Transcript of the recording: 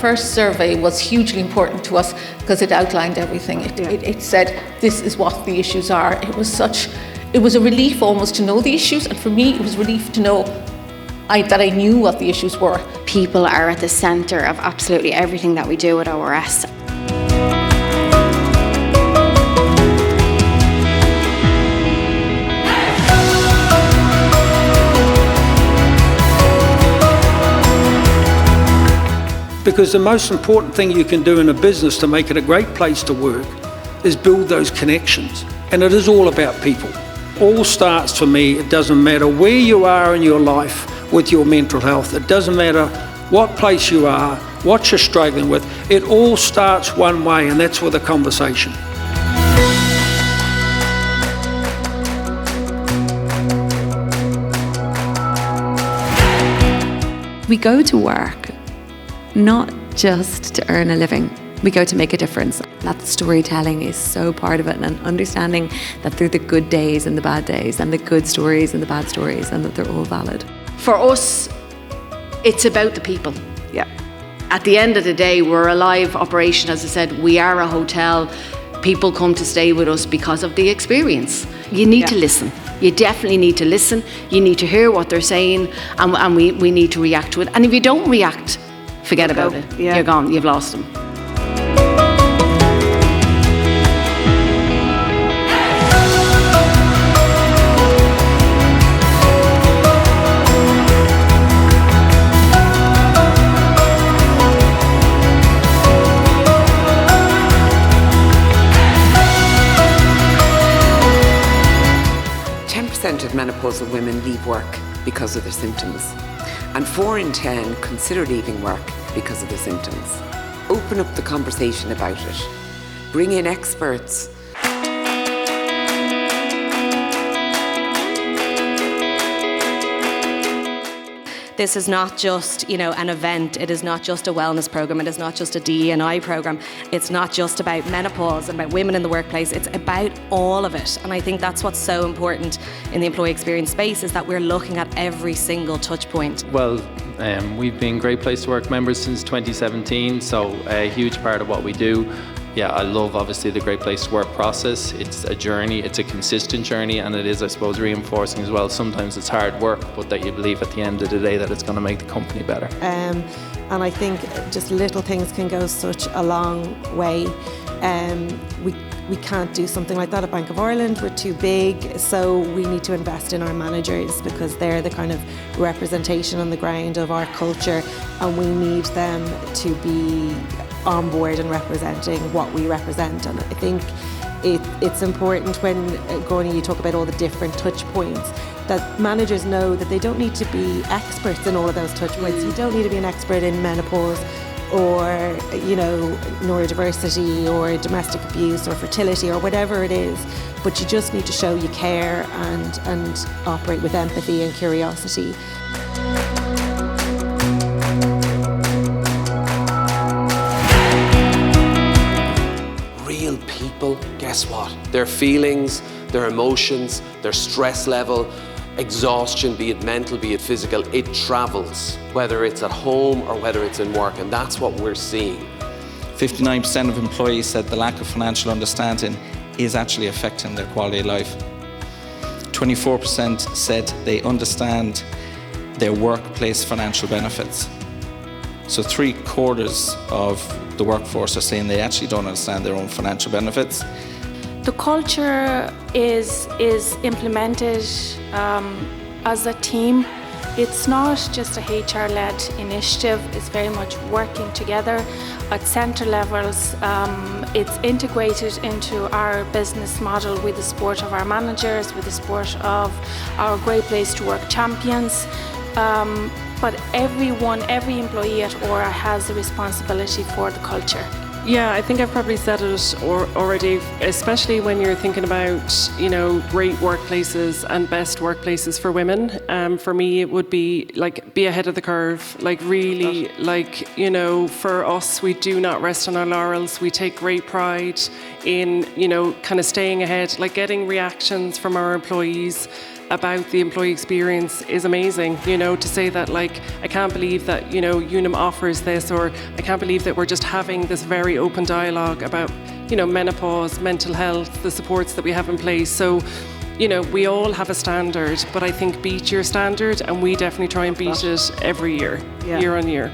first survey was hugely important to us because it outlined everything. It said, this is what the issues are. It was a relief almost to know the issues, and for me it was relief to know that I knew what the issues were. People are at the centre of absolutely everything that we do at ORS. Because the most important thing you can do in a business to make it a great place to work is build those connections. And it is all about people. All starts for me, it doesn't matter where you are in your life with your mental health. It doesn't matter what place you are, what you're struggling with. It all starts one way, and that's with a conversation. We go to work not just to earn a living. We go to make a difference. That storytelling is so part of it, and understanding that through the good days and the bad days, and the good stories and the bad stories, and that they're all valid. For us, it's about the people. Yeah. At the end of the day, we're a live operation. As I said, we are a hotel. People come to stay with us because of the experience. You need to listen. You definitely need to listen. You need to hear what they're saying, and we need to react to it. And if you don't react, forget about it. Yeah. You're gone. You've lost them. Of menopausal women leave work because of their symptoms, and 4 in 10 consider leaving work because of the symptoms. Open up the conversation about it. Bring in experts. This is not just, an event. It is not just a wellness program. It is not just a DE&I program. It's not just about menopause and about women in the workplace. It's about all of it. And I think that's what's so important in the employee experience space, is that we're looking at every single touch point. Well, we've been Great Place to Work members since 2017, so a huge part of what we do. Yeah, I love obviously the Great Place to Work process. It's a journey, it's a consistent journey, and it is, I suppose, reinforcing as well. Sometimes it's hard work, but that you believe at the end of the day that it's going to make the company better. And I think just little things can go such a long way. We can't do something like that at Bank of Ireland. We're too big, so we need to invest in our managers, because they're the kind of representation on the ground of our culture, and we need them to be on board and representing what we represent. And I think it's important when, Gráinne, you talk about all the different touch points, that managers know that they don't need to be experts in all of those touch points. You don't need to be an expert in menopause or neurodiversity or domestic abuse or fertility or whatever it is, but you just need to show you care and operate with empathy and curiosity. Real people, guess what? Their feelings, their emotions, their stress level, exhaustion, be it mental, be it physical, it travels, whether it's at home or whether it's in work, and that's what we're seeing. 59% of employees said the lack of financial understanding is actually affecting their quality of life. 24% said they understand their workplace financial benefits. So 3/4 of the workforce are saying they actually don't understand their own financial benefits. The culture is implemented as a team. It's not just a HR-led initiative. It's very much working together at centre levels. It's integrated into our business model with the support of our managers, with the support of our Great Place to Work champions. But every employee at ORA has a responsibility for the culture. Yeah, I think I've probably said it already, especially when you're thinking about, great workplaces and best workplaces for women. For me, it would be be ahead of the curve. Really, for us, we do not rest on our laurels. We take great pride in, kind of staying ahead, getting reactions from our employees. about the employee experience is amazing. You know, to say that, like, I can't believe that, you know, Unum offers this, or I can't believe that we're just having this very open dialogue about, you know, menopause, mental health, the supports that we have in place. So, you know, we all have a standard, but I think beat your standard, and we definitely try and beat it every year, year on year.